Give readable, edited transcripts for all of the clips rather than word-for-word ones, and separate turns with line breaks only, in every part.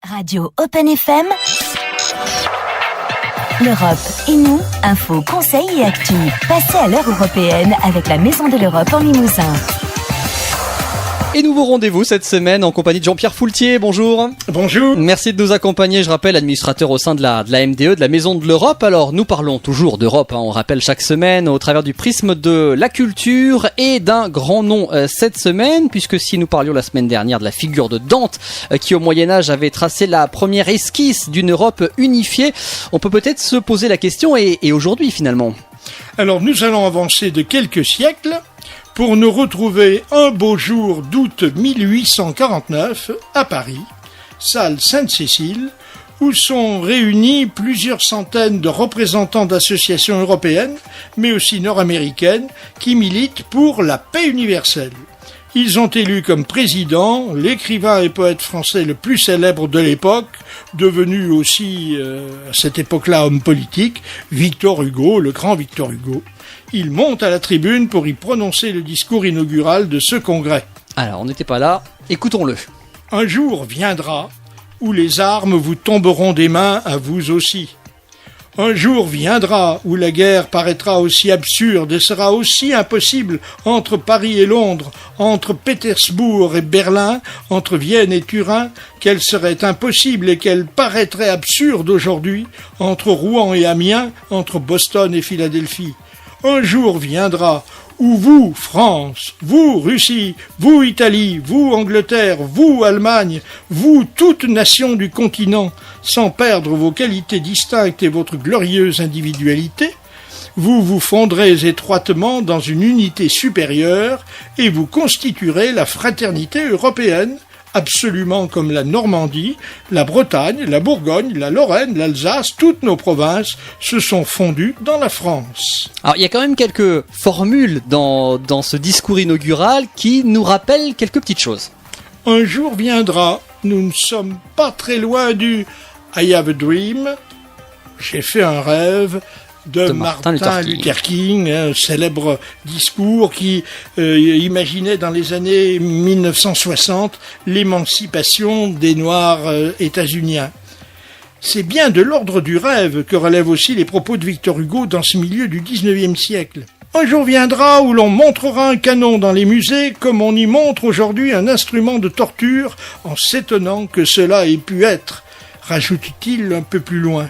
Radio Open FM, l'Europe et nous, info, conseils et actu. Passez à l'heure européenne avec la Maison de l'Europe en Limousin.
Et nouveau rendez-vous cette semaine en compagnie de Jean-Pierre Foultier, bonjour.
Bonjour.
Merci de nous accompagner, je rappelle, administrateur au sein de la MDE, de la Maison de l'Europe. Alors, nous parlons toujours d'Europe, on rappelle chaque semaine, au travers du prisme de la culture et d'un grand nom cette semaine, puisque si nous parlions la semaine dernière de la figure de Dante, qui au Moyen-Âge avait tracé la première esquisse d'une Europe unifiée, on peut peut-être se poser la question, et aujourd'hui finalement.
Alors, nous allons avancer de quelques siècles pour nous retrouver un beau jour d'août 1849 à Paris, salle Sainte-Cécile, où sont réunis plusieurs centaines de représentants d'associations européennes, mais aussi nord-américaines, qui militent pour la paix universelle. Ils ont élu comme président l'écrivain et poète français le plus célèbre de l'époque, devenu aussi à cette époque-là homme politique, Victor Hugo, le grand Victor Hugo. Il monte à la tribune pour y prononcer le discours inaugural de ce congrès.
Alors, on n'était pas là, écoutons-le.
Un jour viendra où les armes vous tomberont des mains à vous aussi. Un jour viendra où la guerre paraîtra aussi absurde et sera aussi impossible entre Paris et Londres, entre Pétersbourg et Berlin, entre Vienne et Turin, qu'elle serait impossible et qu'elle paraîtrait absurde aujourd'hui entre Rouen et Amiens, entre Boston et Philadelphie. Un jour viendra où vous, France, vous, Russie, vous, Italie, vous, Angleterre, vous, Allemagne, vous, toute nation du continent, sans perdre vos qualités distinctes et votre glorieuse individualité, vous vous fondrez étroitement dans une unité supérieure et vous constituerez la fraternité européenne, absolument comme la Normandie, la Bretagne, la Bourgogne, la Lorraine, l'Alsace, toutes nos provinces se sont fondues dans la France.
Alors, il y a quand même quelques formules dans ce discours inaugural qui nous rappellent quelques petites choses.
Un jour viendra, nous ne sommes pas très loin du « I have a dream », j'ai fait un rêve, de Martin Luther King, un célèbre discours qui imaginait dans les années 1960 l'émancipation des Noirs états-uniens. C'est bien de l'ordre du rêve que relèvent aussi les propos de Victor Hugo dans ce milieu du XIXe siècle. Un jour viendra où l'on montrera un canon dans les musées comme on y montre aujourd'hui un instrument de torture en s'étonnant que cela ait pu être, rajoute-t-il un peu plus loin.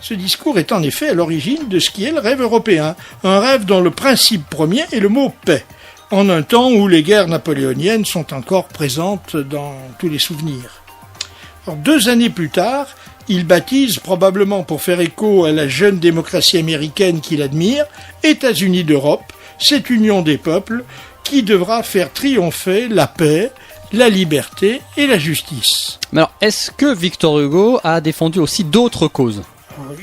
Ce discours est en effet à l'origine de ce qui est le rêve européen, un rêve dont le principe premier est le mot « paix », en un temps où les guerres napoléoniennes sont encore présentes dans tous les souvenirs. Alors, 2 années plus tard, il baptise, probablement pour faire écho à la jeune démocratie américaine qu'il admire, États-Unis d'Europe, cette union des peuples qui devra faire triompher la paix, la liberté et la justice.
Mais alors, est-ce que Victor Hugo a défendu aussi d'autres causes ?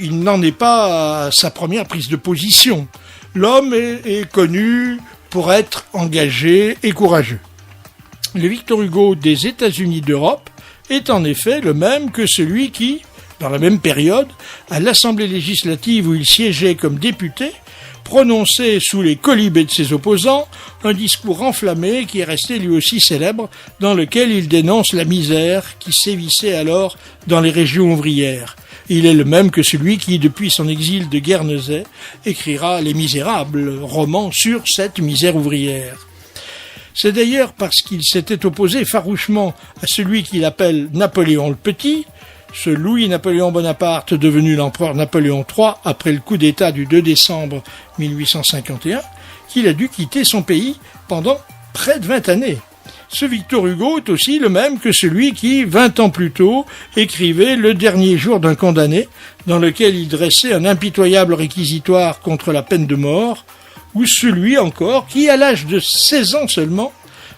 Il n'en est pas à sa première prise de position. L'homme est connu pour être engagé et courageux. Le Victor Hugo des États-Unis d'Europe est en effet le même que celui qui, dans la même période, à l'Assemblée législative où il siégeait comme député, prononçait sous les quolibets de ses opposants un discours enflammé qui est resté lui aussi célèbre, dans lequel il dénonce la misère qui sévissait alors dans les régions ouvrières. Il est le même que celui qui, depuis son exil de Guernesey, écrira Les Misérables, roman sur cette misère ouvrière. C'est d'ailleurs parce qu'il s'était opposé farouchement à celui qu'il appelle Napoléon le Petit, ce Louis-Napoléon Bonaparte devenu l'empereur Napoléon III après le coup d'État du 2 décembre 1851, qu'il a dû quitter son pays pendant près de 20 années. Ce Victor Hugo est aussi le même que celui qui, 20 ans plus tôt, écrivait Le dernier jour d'un condamné, dans lequel il dressait un impitoyable réquisitoire contre la peine de mort, ou celui encore qui, à l'âge de 16 ans seulement,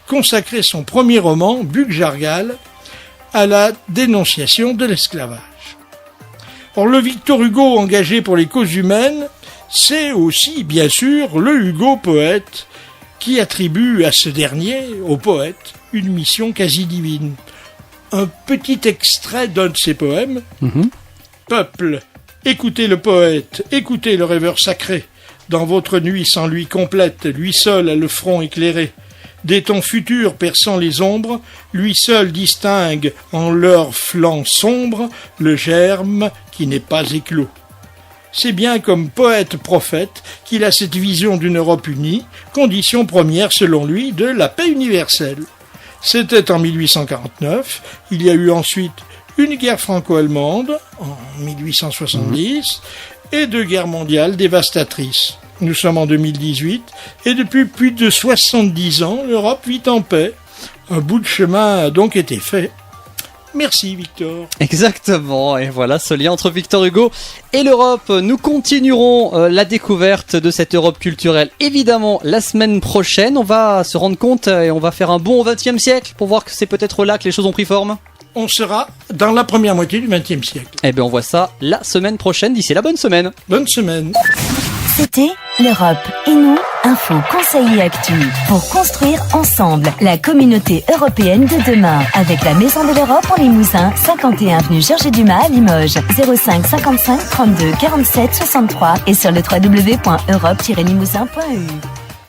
consacrait son premier roman, Buck-Jargal, à la dénonciation de l'esclavage. Or, le Victor Hugo engagé pour les causes humaines, c'est aussi, bien sûr, le Hugo poète, qui attribue à ce dernier, au poète, une mission quasi divine. Un petit extrait d'un de ses poèmes. Peuple, écoutez le poète, écoutez le rêveur sacré. Dans votre nuit sans lui complète, lui seul a le front éclairé. Des temps futurs perçant les ombres, lui seul distingue en leur flanc sombre le germe qui n'est pas éclos. C'est bien comme poète-prophète qu'il a cette vision d'une Europe unie, condition première selon lui de la paix universelle. C'était en 1849, il y a eu ensuite une guerre franco-allemande en 1870 et deux guerres mondiales dévastatrices. Nous sommes en 2018 et depuis plus de 70 ans, l'Europe vit en paix. Un bout de chemin a donc été fait. Merci Victor.
Exactement, et voilà ce lien entre Victor Hugo et l'Europe. Nous continuerons la découverte de cette Europe culturelle, évidemment, la semaine prochaine. On va se rendre compte et on va faire un bond au XXe siècle pour voir que c'est peut-être là que les choses ont pris forme.
On sera dans la première moitié du XXe siècle.
Eh bien, on voit ça la semaine prochaine. D'ici là, bonne semaine.
Bonne semaine.
C'était l'Europe et nous, info, conseils et actu pour construire ensemble la communauté européenne de demain avec la Maison de l'Europe en Limousin, 51 avenue Georges Dumas à Limoges, 05 55 32 47 63 et sur le www.europe-limousin.eu.